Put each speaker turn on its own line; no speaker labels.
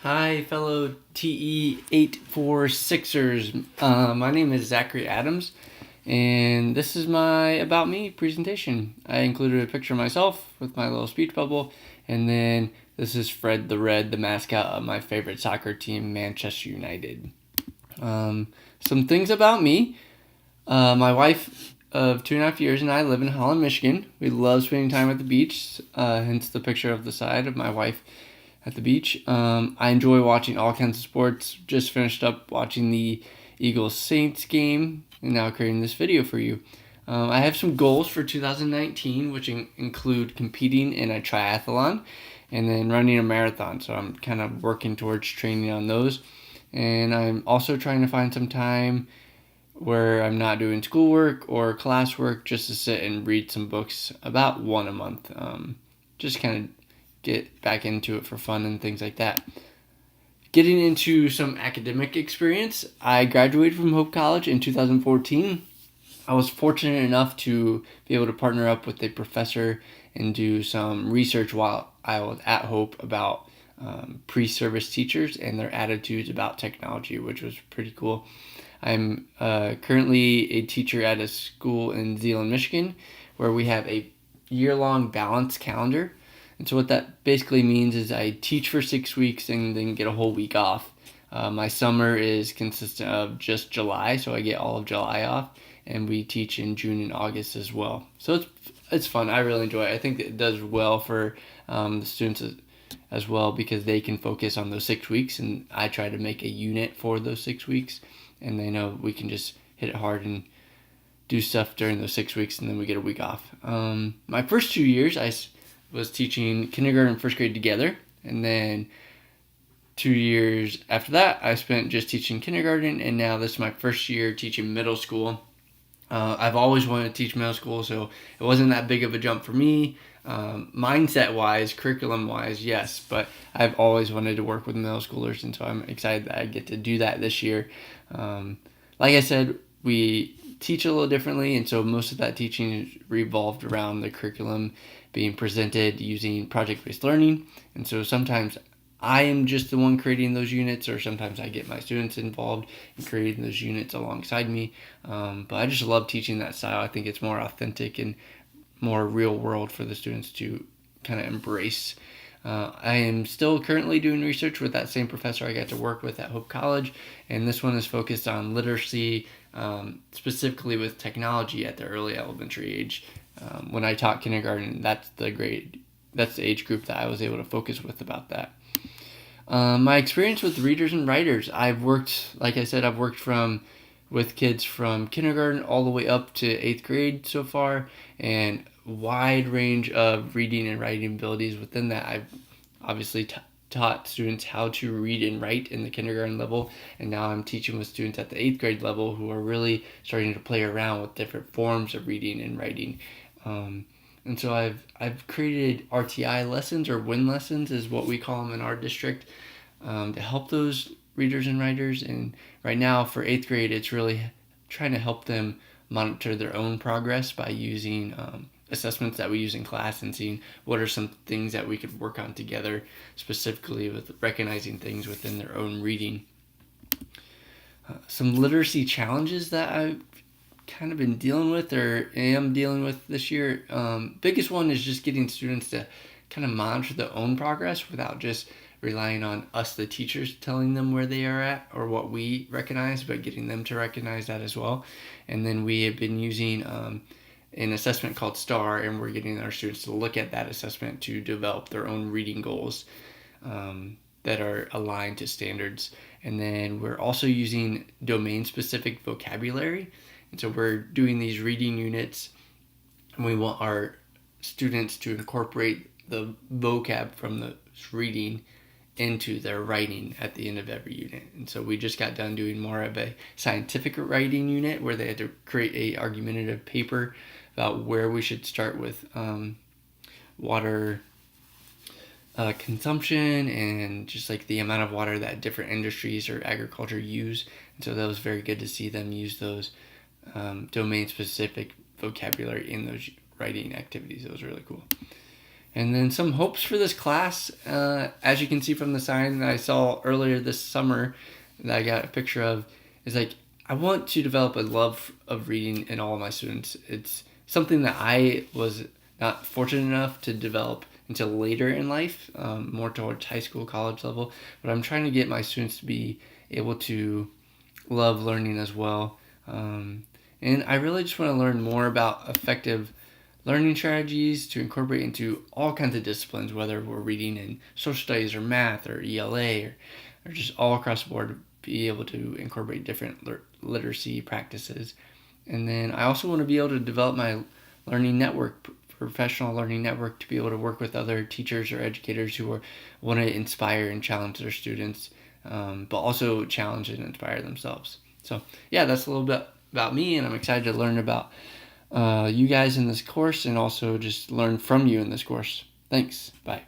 Hi, fellow TE846ers. My name is Zachary Adams, and this is my About Me presentation. I included a picture of myself with my little speech bubble, and then this is Fred the Red, the mascot of my favorite soccer team, Manchester United. Some things about me. My wife of 2.5 years and I live in Holland, Michigan. We love spending time at the beach, hence the picture of the side of my wife at the beach. I enjoy watching all kinds of sports. Just finished up watching the Eagles-Saints game and now creating this video for you. I have some goals for 2019, which include competing in a triathlon and then running a marathon. So I'm kind of working towards training on those. And I'm also trying to find some time where I'm not doing schoolwork or classwork just to sit and read some books, about one a month. Just kind of get back into it for fun and things like that. Getting into some academic experience, I graduated from Hope College in 2014. I was fortunate enough to be able to partner up with a professor and do some research while I was at Hope about pre-service teachers and their attitudes about technology, which was pretty cool. I'm currently a teacher at a school in Zeeland, Michigan, where we have a year-long balanced calendar. And so what that basically means is I teach for 6 weeks and then get a whole week off. My summer is consistent of just July, so I get all of July off, and we teach in June and August as well. So it's fun. I really enjoy it. I think it does well for the students as well because they can focus on those 6 weeks, and I try to make a unit for those 6 weeks, and they know we can just hit it hard and do stuff during those 6 weeks, and then we get a week off. My first 2 years, I was teaching kindergarten and first grade together, and then 2 years after that I spent just teaching kindergarten, and now this is my first year teaching middle school. I've always wanted to teach middle school, so it wasn't that big of a jump for me. Mindset wise, curriculum wise, yes, but I've always wanted to work with middle schoolers, and so I'm excited that I get to do that this year. Like I said, we teach a little differently, and so most of that teaching is revolved around the curriculum being presented using project-based learning. And so sometimes I am just the one creating those units, or sometimes I get my students involved in creating those units alongside me. But I just love teaching that style. I think it's more authentic and more real world for the students to kind of embrace. I am still currently doing research with that same professor I got to work with at Hope College, and this one is focused on literacy, specifically with technology at the early elementary age. When I taught kindergarten, that's the age group that I was able to focus with about that. My experience with readers and writers, I've worked with kids from kindergarten all the way up to 8th grade so far, and wide range of reading and writing abilities within that. I've obviously taught students how to read and write in the kindergarten level, and now I'm teaching with students at the 8th grade level who are really starting to play around with different forms of reading and writing. And so I've created RTI lessons, or WIN lessons is what we call them in our district, to help those readers and writers. And right now for 8th grade, it's really trying to help them monitor their own progress by using assessments that we use in class and seeing what are some things that we could work on together, specifically with recognizing things within their own reading. Some literacy challenges that I've kind of been dealing with or am dealing with this year. Biggest one is just getting students to kind of monitor their own progress without just relying on us, the teachers, telling them where they are at or what we recognize, but getting them to recognize that as well. And then we have been using an assessment called STAR, and we're getting our students to look at that assessment to develop their own reading goals that are aligned to standards. And then we're also using domain-specific vocabulary. And so we're doing these reading units, and we want our students to incorporate the vocab from the reading into their writing at the end of every unit. And so we just got done doing more of a scientific writing unit where they had to create a argumentative paper about where we should start with water consumption and just like the amount of water that different industries or agriculture use. And so that was very good to see them use those domain-specific vocabulary in those writing activities. It was really cool. And then some hopes for this class, as you can see from the sign that I saw earlier this summer that I got a picture of, is like, I want to develop a love of reading in all of my students. It's something that I was not fortunate enough to develop until later in life, more towards high school, college level. But I'm trying to get my students to be able to love learning as well. And I really just want to learn more about effective learning strategies to incorporate into all kinds of disciplines, whether we're reading in social studies or math or ELA or just all across the board, be able to incorporate different literacy practices. And then I also want to be able to develop my learning network, professional learning network, to be able to work with other teachers or educators who want to inspire and challenge their students, but also challenge and inspire themselves. So yeah, that's a little bit about me, and I'm excited to learn about you guys in this course and also just learn from you in this course. Thanks. Bye.